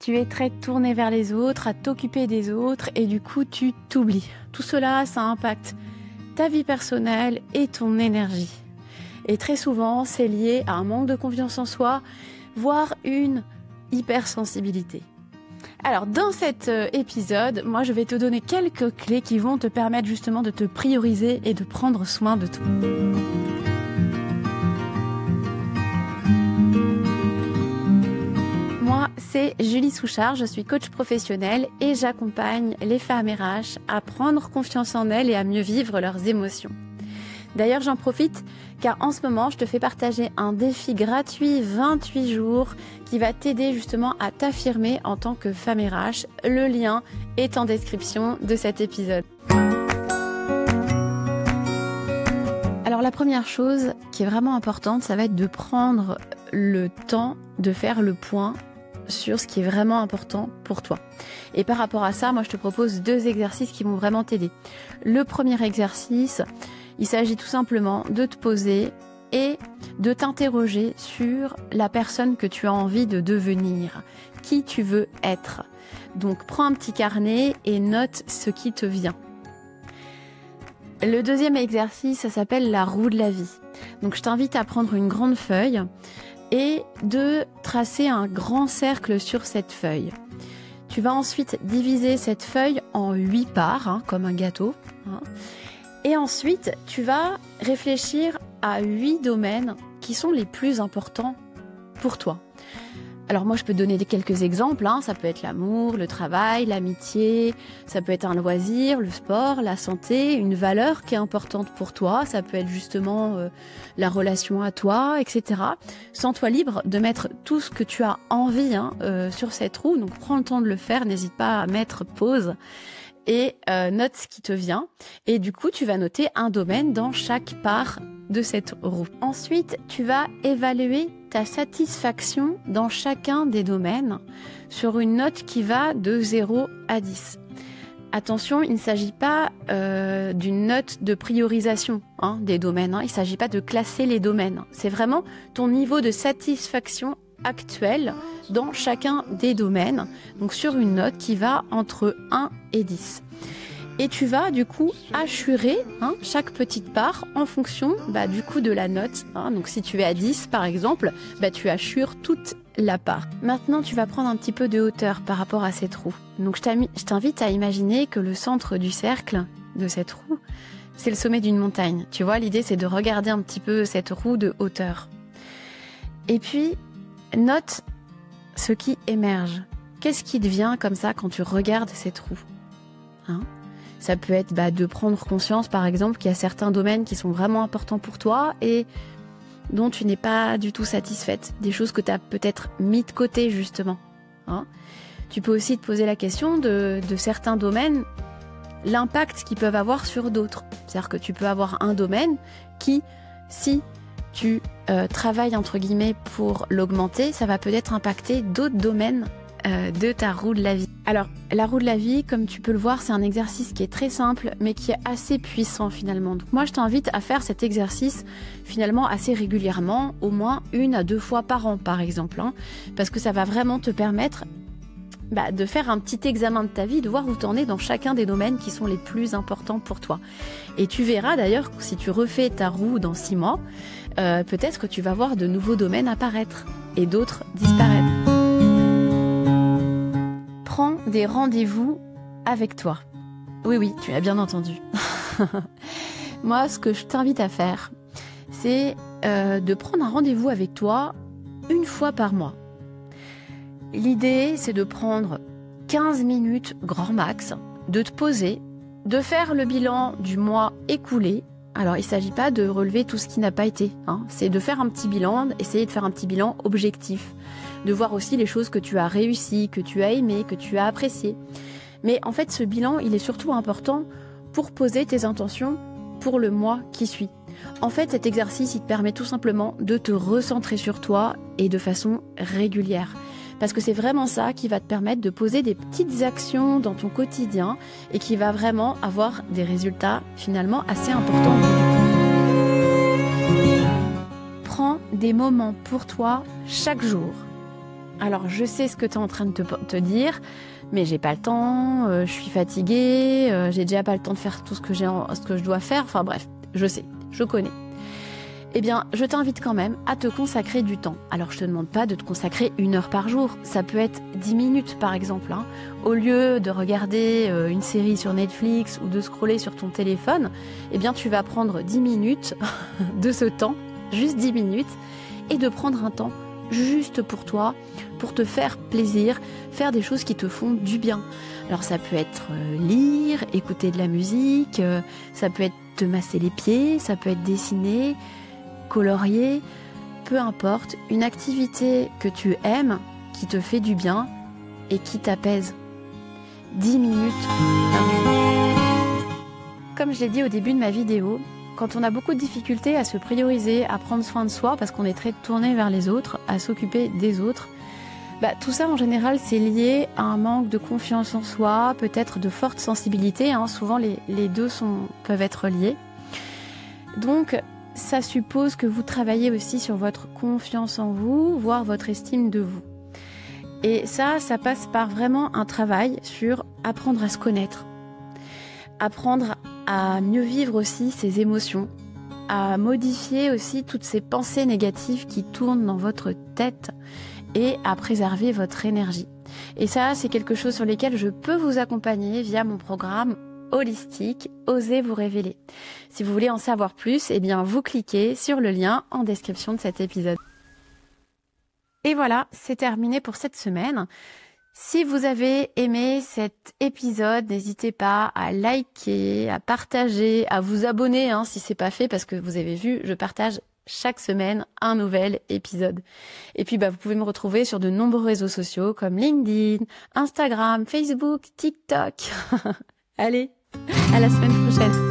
tu es très tourné vers les autres, à t'occuper des autres et du coup tu t'oublies. Tout cela, ça impacte ta vie personnelle et ton énergie. Et très souvent, c'est lié à un manque de confiance en soi, voire une hypersensibilité. Alors, dans cet épisode, moi, je vais te donner quelques clés qui vont te permettre justement de te prioriser et de prendre soin de toi. Moi, c'est Julie Souchard, je suis coach professionnelle et j'accompagne les femmes RH à prendre confiance en elles et à mieux vivre leurs émotions. D'ailleurs, j'en profite car en ce moment, je te fais partager un défi gratuit 28 jours qui va t'aider justement à t'affirmer en tant que femme RH. Le lien est en description de cet épisode. Alors la première chose qui est vraiment importante, ça va être de prendre le temps de faire le point sur ce qui est vraiment important pour toi. Et par rapport à ça, moi je te propose 2 exercices qui vont vraiment t'aider. Le premier exercice, il s'agit tout simplement de te poser et de t'interroger sur la personne que tu as envie de devenir, qui tu veux être. Donc prends un petit carnet et note ce qui te vient. Le deuxième exercice, ça s'appelle la roue de la vie. Donc je t'invite à prendre une grande feuille et de tracer un grand cercle sur cette feuille. Tu vas ensuite diviser cette feuille en 8 parts, comme un gâteau. Et ensuite, tu vas réfléchir à 8 domaines qui sont les plus importants pour toi. Alors moi, je peux donner quelques exemples. Ça peut être l'amour, le travail, l'amitié. Ça peut être un loisir, le sport, la santé, une valeur qui est importante pour toi. Ça peut être justement la relation à toi, etc. Sens-toi libre de mettre tout ce que tu as envie sur cette roue. Donc prends le temps de le faire. N'hésite pas à mettre pause. Et note ce qui te vient. Et du coup, tu vas noter un domaine dans chaque part de cette roue. Ensuite, tu vas évaluer ta satisfaction dans chacun des domaines sur une note qui va de 0 à 10. Attention, il ne s'agit pas d'une note de priorisation des domaines. Il ne s'agit pas de classer les domaines. C'est vraiment ton niveau de satisfaction actuel dans chacun des domaines, donc sur une note qui va entre 1 et 10. Et tu vas du coup assurer chaque petite part en fonction du coup de la note. Donc si tu es à 10 par exemple, tu assures toute la part. Maintenant tu vas prendre un petit peu de hauteur par rapport à cette roue. Donc je t'invite à imaginer que le centre du cercle de cette roue, c'est le sommet d'une montagne. Tu vois, l'idée c'est de regarder un petit peu cette roue de hauteur. Et puis note ce qui émerge. Qu'est-ce qui te vient comme ça quand tu regardes cette roue ? Ça peut être de prendre conscience, par exemple, qu'il y a certains domaines qui sont vraiment importants pour toi et dont tu n'es pas du tout satisfaite. Des choses que tu as peut-être mis de côté, justement. Tu peux aussi te poser la question de certains domaines, l'impact qu'ils peuvent avoir sur d'autres. C'est-à-dire que tu peux avoir un domaine qui, si tu travailles entre guillemets pour l'augmenter, ça va peut-être impacter d'autres domaines de ta roue de la vie. Alors, la roue de la vie, comme tu peux le voir, c'est un exercice qui est très simple, mais qui est assez puissant finalement. Donc moi, je t'invite à faire cet exercice finalement assez régulièrement, au moins 1 à 2 fois par an, par exemple, parce que ça va vraiment te permettre de faire un petit examen de ta vie, de voir où tu en es dans chacun des domaines qui sont les plus importants pour toi. Et tu verras d'ailleurs, si tu refais ta roue dans 6 mois, peut-être que tu vas voir de nouveaux domaines apparaître et d'autres disparaître. Prends des rendez-vous avec toi. Oui, tu as bien entendu. Moi, ce que je t'invite à faire, c'est de prendre un rendez-vous avec toi 1 fois par mois. L'idée, c'est de prendre 15 minutes grand max, de te poser, de faire le bilan du mois écoulé. Alors, il ne s'agit pas de relever tout ce qui n'a pas été. C'est de faire un petit bilan, essayer de faire un petit bilan objectif. De voir aussi les choses que tu as réussies, que tu as aimées, que tu as appréciées. Mais en fait, ce bilan, il est surtout important pour poser tes intentions pour le mois qui suit. En fait, cet exercice, il te permet tout simplement de te recentrer sur toi et de façon régulière. Parce que c'est vraiment ça qui va te permettre de poser des petites actions dans ton quotidien et qui va vraiment avoir des résultats finalement assez importants. Prends des moments pour toi chaque jour. Alors je sais ce que tu es en train de te dire, mais j'ai pas le temps, je suis fatiguée, j'ai déjà pas le temps de faire tout ce que je dois faire, enfin bref, je sais, je connais. Eh bien, je t'invite quand même à te consacrer du temps. Alors, je te demande pas de te consacrer 1 heure par jour. Ça peut être 10 minutes, par exemple. Au lieu de regarder une série sur Netflix ou de scroller sur ton téléphone, eh bien, tu vas prendre 10 minutes de ce temps, juste 10 minutes, et de prendre un temps juste pour toi, pour te faire plaisir, faire des choses qui te font du bien. Alors, ça peut être lire, écouter de la musique, ça peut être te masser les pieds, ça peut être dessiner, colorier, peu importe, une activité que tu aimes, qui te fait du bien et qui t'apaise. 10 minutes par jour. Comme je l'ai dit au début de ma vidéo, quand on a beaucoup de difficultés à se prioriser, à prendre soin de soi, parce qu'on est très tourné vers les autres, à s'occuper des autres, tout ça en général c'est lié à un manque de confiance en soi, peut-être de forte sensibilité, souvent les deux peuvent être liés. Donc ça suppose que vous travaillez aussi sur votre confiance en vous, voire votre estime de vous. Et ça passe par vraiment un travail sur apprendre à se connaître, apprendre à mieux vivre aussi ses émotions, à modifier aussi toutes ces pensées négatives qui tournent dans votre tête et à préserver votre énergie. Et ça, c'est quelque chose sur lequel je peux vous accompagner via mon programme holistique, Osez vous révéler. Si vous voulez en savoir plus, eh bien vous cliquez sur le lien en description de cet épisode. Et voilà, c'est terminé pour cette semaine. Si vous avez aimé cet épisode, n'hésitez pas à liker, à partager, à vous abonner si c'est pas fait, parce que vous avez vu, je partage chaque semaine un nouvel épisode. Et puis vous pouvez me retrouver sur de nombreux réseaux sociaux comme LinkedIn, Instagram, Facebook, TikTok. Allez, à la semaine prochaine.